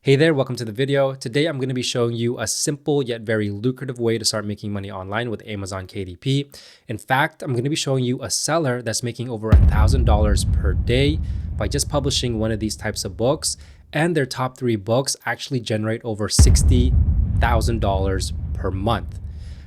Hey there, welcome to the video. Today I'm going to be showing you a simple yet very lucrative way to start making money online with Amazon KDP. In fact, I'm going to be showing you a seller that's making over $1,000 per day by just publishing one of these types of books, and their top 3 books actually generate over $60,000 per month.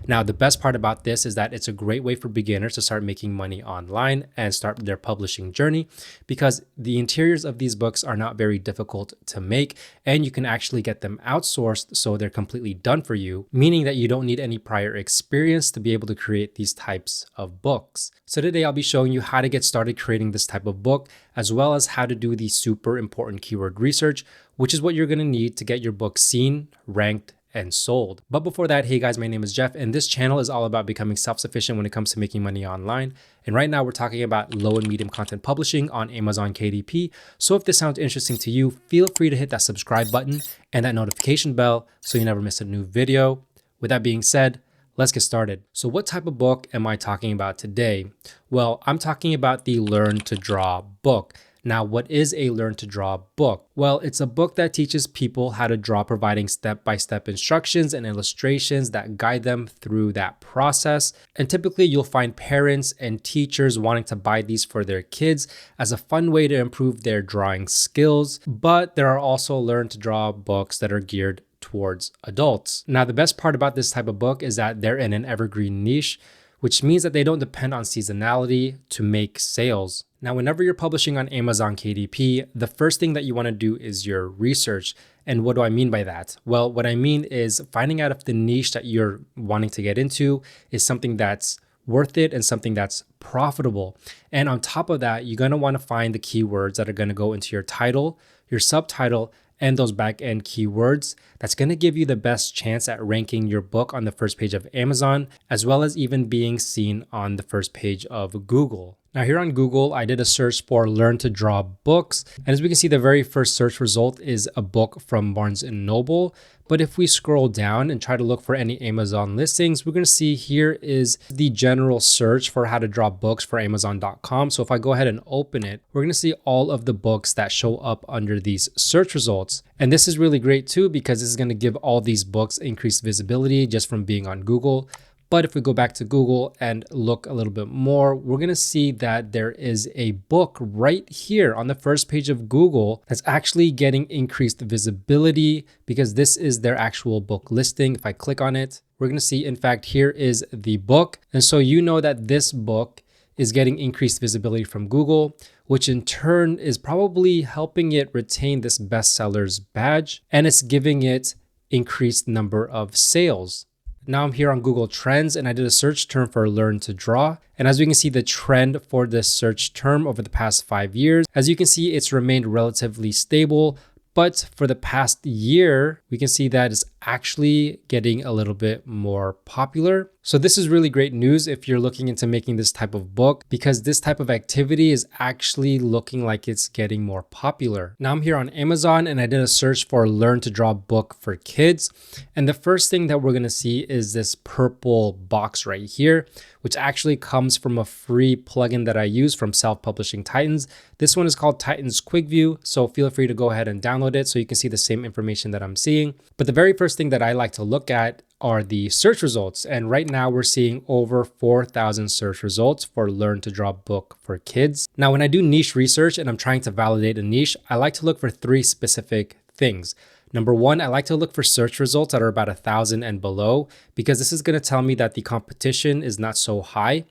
Now, the best part about this is that it's a great way for beginners to start making money online and start their publishing journey, because the interiors of these books are not very difficult to make, and you can actually get them outsourced so they're completely done for you, meaning that you don't need any prior experience to be able to create these types of books. So today I'll be showing you how to get started creating this type of book, as well as how to do the super important keyword research, which is what you're going to need to get your book seen, ranked, and sold. But before that, hey guys, my name is Jeff, and this channel is all about becoming self-sufficient when it comes to making money online. And right now we're talking about low and medium content publishing on Amazon KDP. So if this sounds interesting to you, feel free to hit that subscribe button and that notification bell so you never miss a new video. With that being said, let's get started. So what type of book am I talking about today? Well, I'm talking about the Learn to Draw book. Now, what is a Learn to Draw book? Well, it's a book that teaches people how to draw, providing step-by-step instructions and illustrations that guide them through that process. And typically you'll find parents and teachers wanting to buy these for their kids as a fun way to improve their drawing skills. But there are also Learn to Draw books that are geared towards adults. Now, the best part about this type of book is that they're in an evergreen niche, which means that they don't depend on seasonality to make sales. Now, whenever you're publishing on Amazon KDP, the first thing that you want to do is your research. And what do I mean by that? Well, what I mean is finding out if the niche that you're wanting to get into is something that's worth it and something that's profitable. And on top of that, you're going to want to find the keywords that are going to go into your title, your subtitle, and those back-end keywords. That's going to give you the best chance at ranking your book on the first page of Amazon, as well as even being seen on the first page of Google. Now here on Google, I did a search for Learn to Draw books. And as we can see, the very first search result is a book from Barnes & Noble. But if we scroll down and try to look for any Amazon listings, we're going to see here is the general search for how to draw books for Amazon.com. So if I go ahead and open it, we're going to see all of the books that show up under these search results. And this is really great too, because this is going to give all these books increased visibility just from being on Google. But if we go back to Google and look a little bit more, we're going to see that there is a book right here on the first page of Google that's actually getting increased visibility because this is their actual book listing. If I click on it, we're going to see, in fact, here is the book. And so you know that this book is getting increased visibility from Google, which in turn is probably helping it retain this bestsellers badge, and it's giving it increased number of sales. Now I'm here on Google Trends and I did a search term for Learn to Draw. And as we can see, the trend for this search term over the past 5 years, as you can see, it's remained relatively stable. But for the past year, we can see that it's actually getting a little bit more popular. So this is really great news if you're looking into making this type of book, because this type of activity is actually looking like it's getting more popular. Now I'm here on Amazon and I did a search for Learn to Draw book for kids. And the first thing that we're going to see is this purple box right here, which actually comes from a free plugin that I use from Self-Publishing Titans. This one is called Titans Quick View. So feel free to go ahead and download it so you can see the same information that I'm seeing. But the very first thing that I like to look at are the search results. And right now we're seeing over 4,000 search results for Learn to Draw book for kids. Now, when I do niche research and I'm trying to validate a niche, I like to look for 3 specific things. Number 1, I like to look for search results that are about 1,000 and below, because this is going to tell me that the competition is not so high.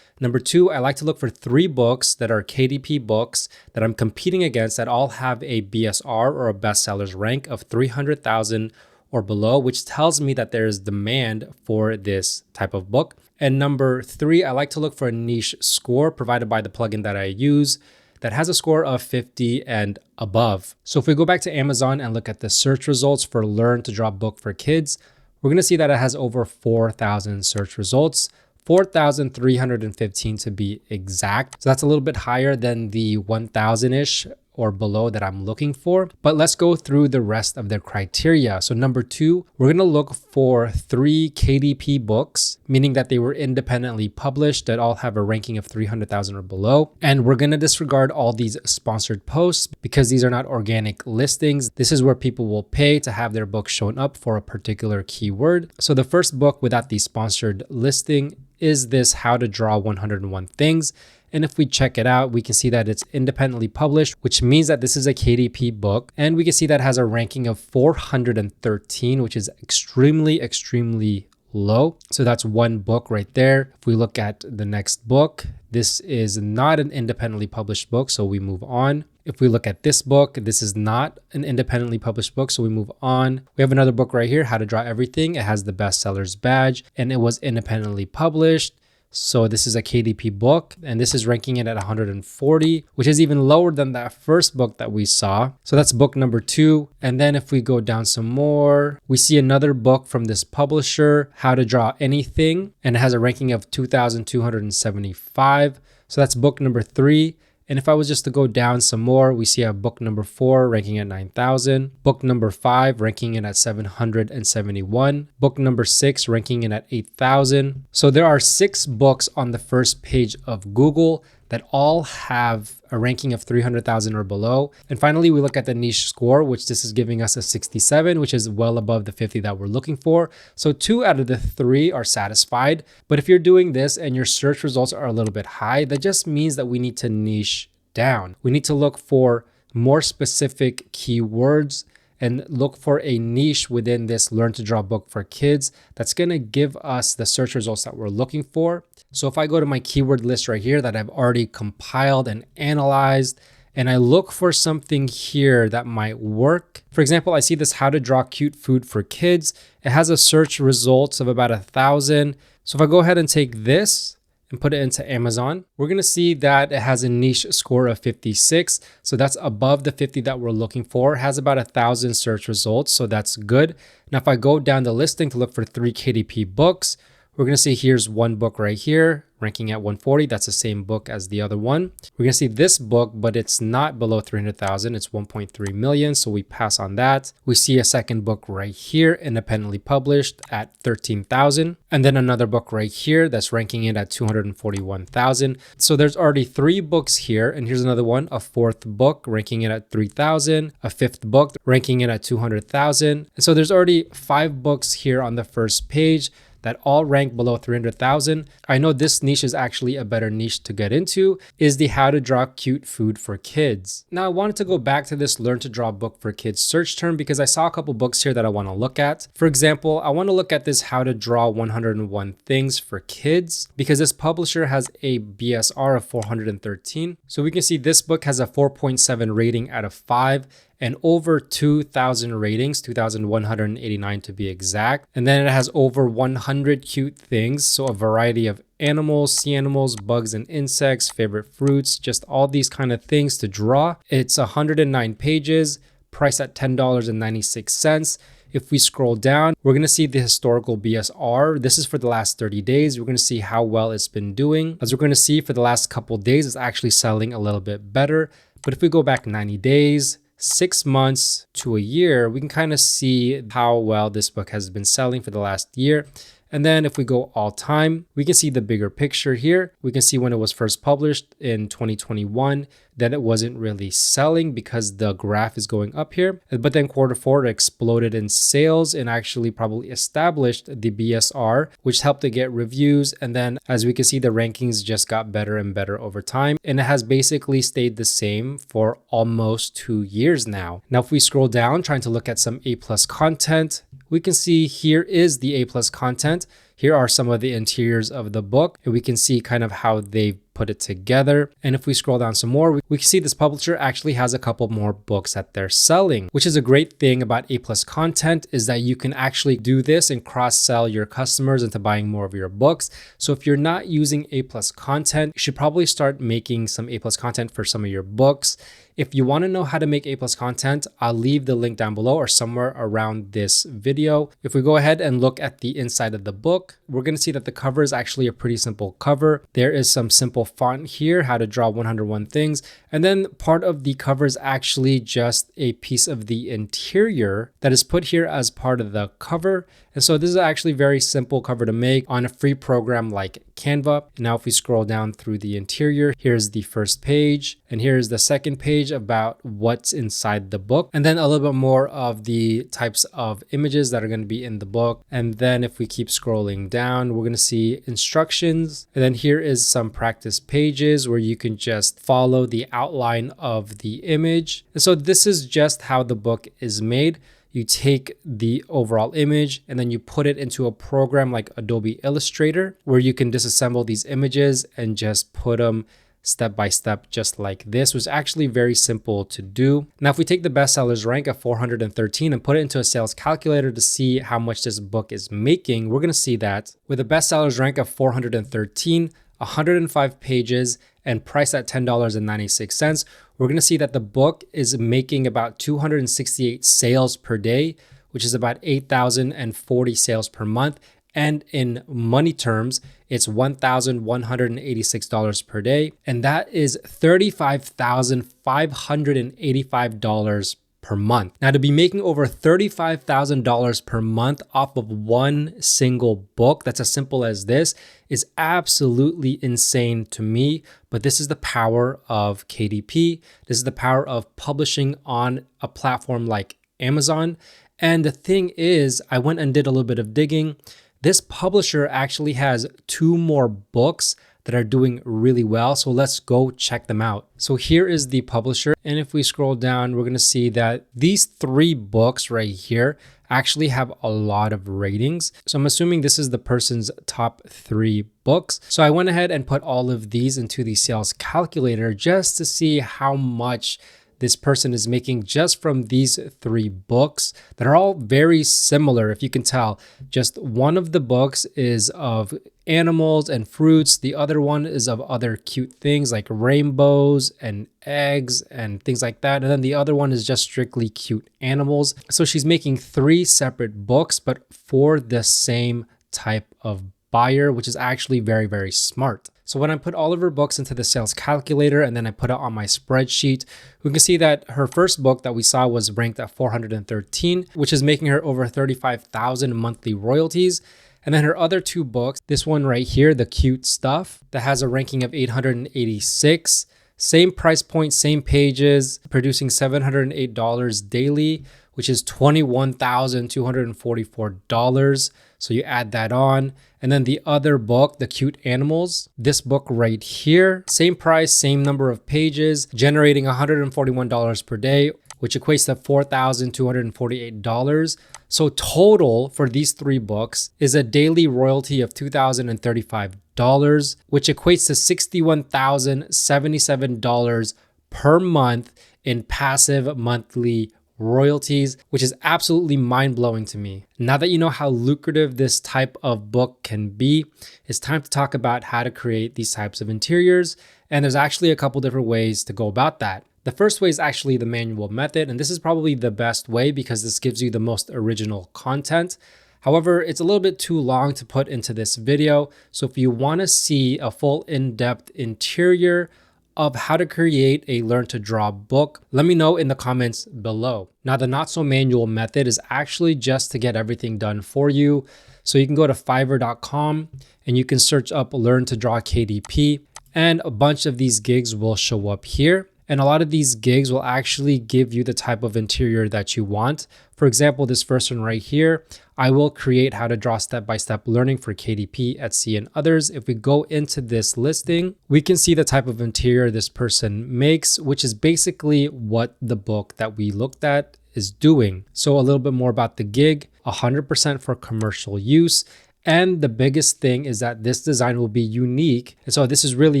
Number 2, I like to look for 3 books that are KDP books that I'm competing against that all have a BSR or a bestsellers rank of 300,000 or below, which tells me that there is demand for this type of book. And number 3, I like to look for a niche score provided by the plugin that I use that has a score of 50 and above. So if we go back to Amazon and look at the search results for Learn to Draw book for kids, we're going to see that it has over 4,000 search results, 4,315 to be exact. So that's a little bit higher than the 1,000-ish or below that I'm looking for. But let's go through the rest of their criteria. So number 2, we're going to look for 3 KDP books, meaning that they were independently published that all have a ranking of 300,000 or below. And we're going to disregard all these sponsored posts because these are not organic listings. This is where people will pay to have their book shown up for a particular keyword. So the first book without the sponsored listing is this How to Draw 101 Things. And if we check it out, we can see that it's independently published, which means that this is a KDP book. And we can see that it has a ranking of 413, which is extremely low. So that's one book right there. If we look at the next book, this is not an independently published book, so we move on. If we look at this book, this is not an independently published book, so we move on. We have another book right here, How to Draw Everything. It has the bestsellers badge and it was independently published. So this is a KDP book and this is ranking it at 140, which is even lower than that first book that we saw. So that's book number 2. And then if we go down some more, we see another book from this publisher, How to Draw Anything, and it has a ranking of 2,275. So that's book number 3. And if I was just to go down some more, we see a book number 4 ranking at 9,000, book number 5 ranking it at 771, book number 6 ranking it at 8,000. So there are 6 books on the first page of Google that all have a ranking of 300,000 or below. And finally, we look at the niche score, which this is giving us a 67, which is well above the 50 that we're looking for. So 2 out of the 3 are satisfied. But if you're doing this and your search results are a little bit high, that just means that we need to niche down. We need to look for more specific keywords and look for a niche within this Learn to Draw book for kids that's going to give us the search results that we're looking for. So if I go to my keyword list right here that I've already compiled and analyzed, and I look for something here that might work. For example, I see this How to Draw Cute Food for Kids. It has a search results of about 1,000. So if I go ahead and take this and put it into Amazon, we're going to see that it has a niche score of 56. So that's above the 50 that we're looking for. It has about 1,000 search results. So that's good. Now, if I go down the listing to look for 3 KDP books, we're going to see here's one book right here, ranking at 140. That's the same book as the other one. We're going to see this book, but it's not below 300,000. It's 1.3 million. So we pass on that. We see a second book right here, independently published at 13,000. And then another book right here that's ranking it at 241,000. So there's already 3 books here. And here's another one, a 4th book ranking it at 3,000, a 5th book ranking it at 200,000. And so there's already 5 books here on the first page that all rank below 300,000. I know this niche is actually a better niche to get into, is the How to Draw Cute Food for Kids. Now I wanted to go back to this Learn to Draw book for kids search term because I saw a couple books here that I want to look at. For example, I want to look at this How to Draw 101 Things for Kids because this publisher has a BSR of 413. So we can see this book has a 4.7 rating out of 5 and over 2,000 ratings, 2,189 to be exact. And then it has over 100 cute things. So a variety of animals, sea animals, bugs and insects, favorite fruits, just all these kind of things to draw. It's 109 pages, priced at $10.96. If we scroll down, we're going to see the historical BSR. This is for the last 30 days. We're going to see how well it's been doing. As we're going to see for the last couple of days, it's actually selling a little bit better. But if we go back 90 days, 6 months to a year, we can kind of see how well this book has been selling for the last year. And then if we go all time, we can see the bigger picture here. We can see when it was first published in 2021, that it wasn't really selling because the graph is going up here. But then Q4 it exploded in sales and actually probably established the BSR, which helped to get reviews. And then as we can see, the rankings just got better and better over time. And it has basically stayed the same for almost 2 years now. Now, if we scroll down, trying to look at some A+ content, we can see here is the A+ content. Here are some of the interiors of the book, and we can see kind of how they've put it together. And if we scroll down some more, we can see this publisher actually has a couple more books that they're selling, which is a great thing about A+ content is that you can actually do this and cross-sell your customers into buying more of your books. So if you're not using A+ content, you should probably start making some A+ content for some of your books. If you want to know how to make A+ content, I'll leave the link down below or somewhere around this video. If we go ahead and look at the inside of the book, we're going to see that the cover is actually a pretty simple cover. There is some simple font here, how to draw 101 things. And then part of the cover is actually just a piece of the interior that is put here as part of the cover. And so this is actually a very simple cover to make on a free program like Canva. Now, if we scroll down through the interior, here's the first page, and here's the second page about what's inside the book. And then a little bit more of the types of images that are going to be in the book. And then if we keep scrolling down, we're going to see instructions. And then here is some practice pages where you can just follow the outline of the image. And so this is just how the book is made. You take the overall image and then you put it into a program like Adobe Illustrator, where you can disassemble these images and just put them step by step, just like this, was actually very simple to do. Now, if we take the bestsellers rank of 413 and put it into a sales calculator to see how much this book is making, we're going to see that with a bestsellers rank of 413, 105 pages, and priced at $10.96, we're going to see that the book is making about 268 sales per day, which is about 8,040 sales per month. And in money terms, it's $1,186 per day. And that is $35,585 per month. Now, to be making over $35,000 per month off of one single book that's as simple as this is absolutely insane to me. But this is the power of KDP. This is the power of publishing on a platform like Amazon. And the thing is, I went and did a little bit of digging. This publisher actually has 2 more books that are doing really well. So let's go check them out. So here is the publisher. And if we scroll down, we're going to see that these 3 books right here actually have a lot of ratings. So I'm assuming this is the person's top 3 books. So I went ahead and put all of these into the sales calculator just to see how much this person is making just from these 3 books that are all very similar. If you can tell, just one of the books is of animals and fruits. The other one is of other cute things like rainbows and eggs and things like that. And then the other one is just strictly cute animals. So she's making 3 separate books, but for the same type of buyer, which is actually very, very smart. So when I put all of her books into the sales calculator and then I put it on my spreadsheet, we can see that her first book that we saw was ranked at 413, which is making her over 35,000 monthly royalties. And then her other 2 books, this one right here, The Cute Stuff, that has a ranking of 886, same price point, same pages, producing $708 daily, which is $21,244. So you add that on. And then the other book, The Cute Animals, this book right here, same price, same number of pages, generating $141 per day, which equates to $4,248. So total for these 3 books is a daily royalty of $2,035, which equates to $61,077 per month in passive monthly royalties, which is absolutely mind-blowing to me. Now that you know how lucrative this type of book can be, it's time to talk about how to create these types of interiors. And there's actually a couple different ways to go about that. The first way is actually the manual method, and this is probably the best way because this gives you the most original content. However, it's a little bit too long to put into this video. So if you want to see a full in-depth interior of how to create a Learn to Draw book, let me know in the comments below. Now, the not so manual method is actually just to get everything done for you. So you can go to fiverr.com and you can search up Learn to Draw KDP, and a bunch of these gigs will show up here. And a lot of these gigs will actually give you the type of interior that you want. For example, this first one right here, I will create how to draw step-by-step learning for KDP, Etsy, and others. If we go into this listing, we can see the type of interior this person makes, which is basically what the book that we looked at is doing. So a little bit more about the gig, 100% for commercial use. And the biggest thing is that this design will be unique. And so this is really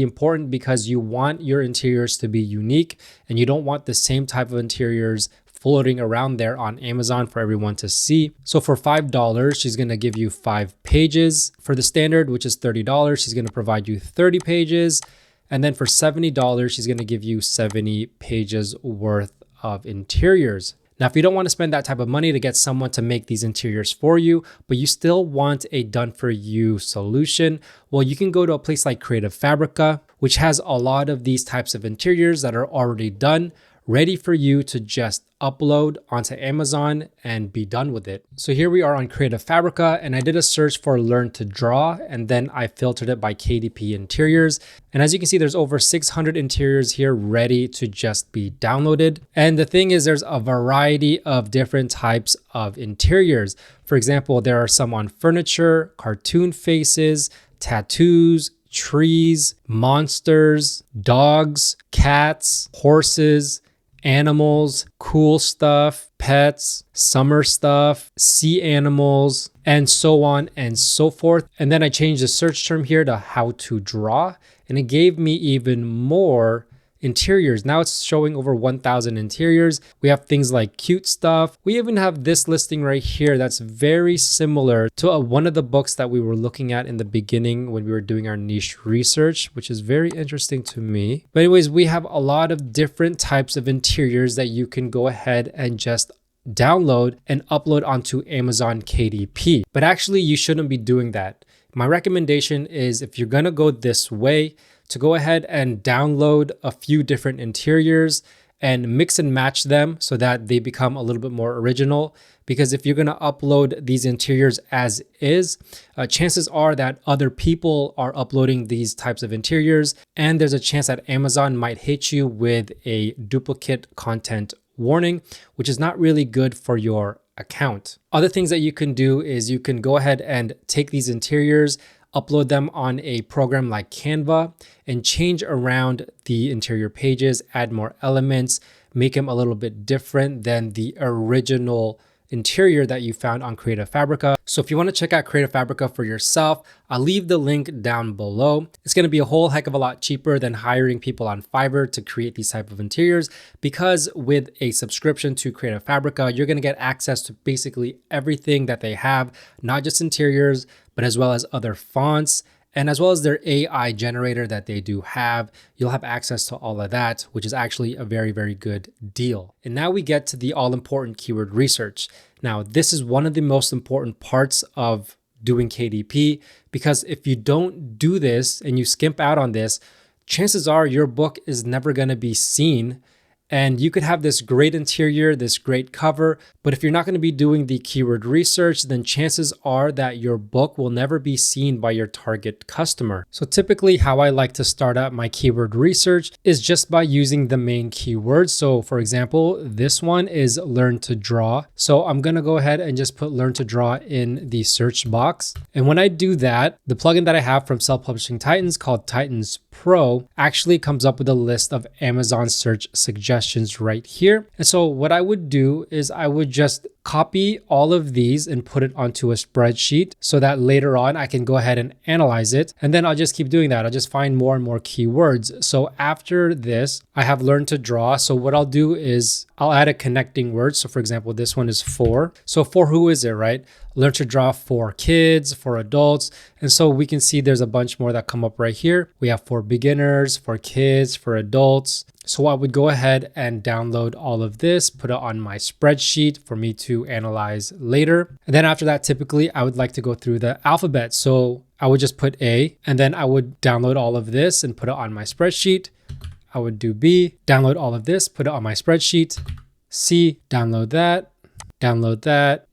important because you want your interiors to be unique and you don't want the same type of interiors floating around there on Amazon for everyone to see. So for $5, she's going to give you 5 pages. For the standard, which is $30, she's going to provide you 30 pages. And then for $70, she's going to give you 70 pages worth of interiors. Now, if you don't want to spend that type of money to get someone to make these interiors for you, but you still want a done-for-you solution, well, you can go to a place like Creative Fabrica, which has a lot of these types of interiors that are already done, ready for you to just upload onto Amazon and be done with it. So here we are on Creative Fabrica, and I did a search for Learn to Draw, and then I filtered it by KDP interiors. And as you can see, there's over 600 interiors here ready to just be downloaded. And the thing is, there's a variety of different types of interiors. For example, there are some on furniture, cartoon faces, tattoos, trees, monsters, dogs, cats, horses, animals, cool stuff, pets, summer stuff, sea animals, and so on and so forth. And then I changed the search term here to how to draw, and it gave me even more interiors. Now it's showing over 1,000 interiors. We have things like cute stuff. We even have this listing right here that's very similar to one of the books that we were looking at in the beginning when we were doing our niche research, which is very interesting to me. But anyways, we have a lot of different types of interiors that you can go ahead and just download and upload onto Amazon KDP. But actually, you shouldn't be doing that. My recommendation is, if you're gonna go this way, to go ahead and download a few different interiors and mix and match them so that they become a little bit more original. Because if you're going to upload these interiors as is, chances are that other people are uploading these types of interiors, and there's a chance that Amazon might hit you with a duplicate content warning, which is not really good for your account. Other things that you can do is you can go ahead and take these interiors, upload them on a program like Canva, and change around the interior pages, add more elements, make them a little bit different than the original interior that you found on Creative Fabrica. So if you want to check out Creative Fabrica for yourself, I'll leave the link down below. It's going to be a whole heck of a lot cheaper than hiring people on Fiverr to create these type of interiors, because with a subscription to Creative Fabrica, you're going to get access to basically everything that they have, not just interiors, but as well as other fonts, and as well as their AI generator that they do have. You'll have access to all of that, which is actually a very, very good deal. And now we get to the all-important keyword research. Now, this is one of the most important parts of doing KDP, because if you don't do this and you skimp out on this, chances are your book is never going to be seen. And you could have this great interior, this great cover, but if you're not going to be doing the keyword research, then chances are that your book will never be seen by your target customer. So typically how I like to start out my keyword research is just by using the main keywords. So for example, this one is learn to draw. So I'm going to go ahead and just put learn to draw in the search box. And when I do that, the plugin that I have from Self-Publishing Titans called Titans Pro actually comes up with a list of Amazon search suggestions right here. And so what I would do is I would just copy all of these and put it onto a spreadsheet so that later on I can go ahead and analyze it. And then I'll just keep doing that. I'll just find more and more keywords. So after this, I have learned to draw. So what I'll do is I'll add a connecting word. So for example, this one is for. So for who is it, right? Learn to draw for kids, for adults. And so we can see there's a bunch more that come up right here. We have for beginners, for kids, for adults. So I would go ahead and download all of this, put it on my spreadsheet for me to analyze later. And then after that, typically I would like to go through the alphabet. So I would just put A, and then I would download all of this and put it on my spreadsheet. I would do B, download all of this, put it on my spreadsheet. C, download that,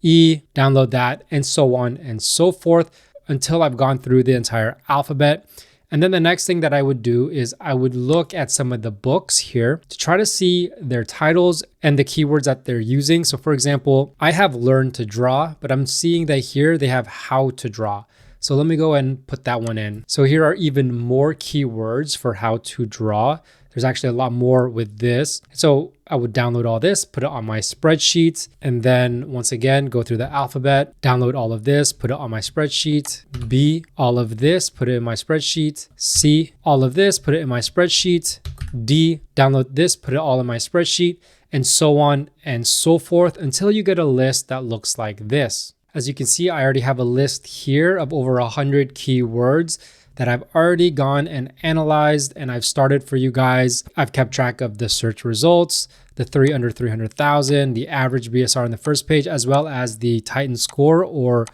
E, download that, and so on and so forth until I've gone through the entire alphabet. And then the next thing that I would do is I would look at some of the books here to try to see their titles and the keywords that they're using. So for example, I have learned to draw, but I'm seeing that here they have how to draw. So let me go and put that one in. So here are even more keywords for how to draw. There's actually a lot more with this. So I would download all this, put it on my spreadsheet, and then once again, go through the alphabet, download all of this, put it on my spreadsheet. B, all of this, put it in my spreadsheet. C, all of this, put it in my spreadsheet. D, download this, put it all in my spreadsheet, and so on and so forth until you get a list that looks like this. As you can see, I already have a list here of over 100 keywords that I've already gone and analyzed and I've started for you guys. I've kept track of the search results, the 3 under 300,000, the average BSR on the first page, as well as the Titan score, or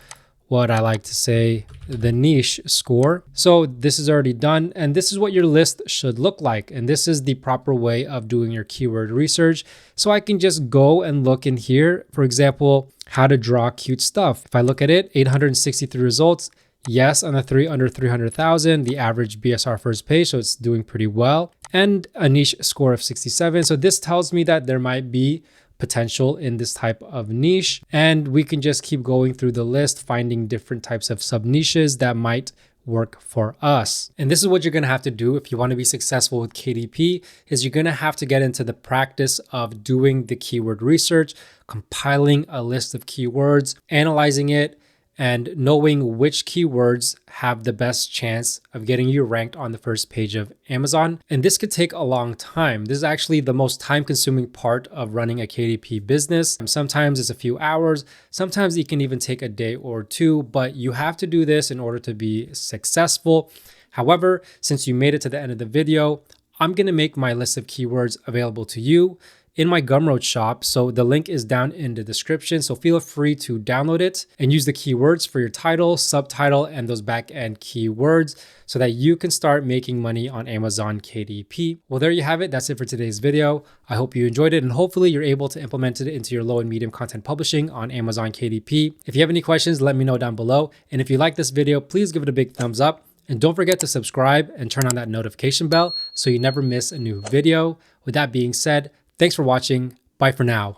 what I like to say, the niche score. So this is already done, and this is what your list should look like. And this is the proper way of doing your keyword research. So I can just go and look in here, for example, how to draw cute stuff. If I look at it, 863 results. Yes, on the 3 under 300,000, the average BSR first page, so it's doing pretty well. And a niche score of 67. So this tells me that there might be potential in this type of niche, and we can just keep going through the list, finding different types of sub niches that might work for us. And this is what you're going to have to do if you want to be successful with KDP, is you're going to have to get into the practice of doing the keyword research, compiling a list of keywords, analyzing it, and knowing which keywords have the best chance of getting you ranked on the first page of Amazon. And this could take a long time. This is actually the most time-consuming part of running a KDP business. Sometimes it's a few hours, sometimes it can even take a day or two, but you have to do this in order to be successful. However, since you made it to the end of the video, I'm going to make my list of keywords available to you in my Gumroad shop. So the link is down in the description. So feel free to download it and use the keywords for your title, subtitle, and those back-end keywords so that you can start making money on Amazon KDP. Well, there you have it. That's it for today's video. I hope you enjoyed it, and hopefully you're able to implement it into your low and medium content publishing on Amazon KDP. If you have any questions, let me know down below. And if you like this video, please give it a big thumbs up. And don't forget to subscribe and turn on that notification bell so you never miss a new video. With that being said, thanks for watching. Bye for now.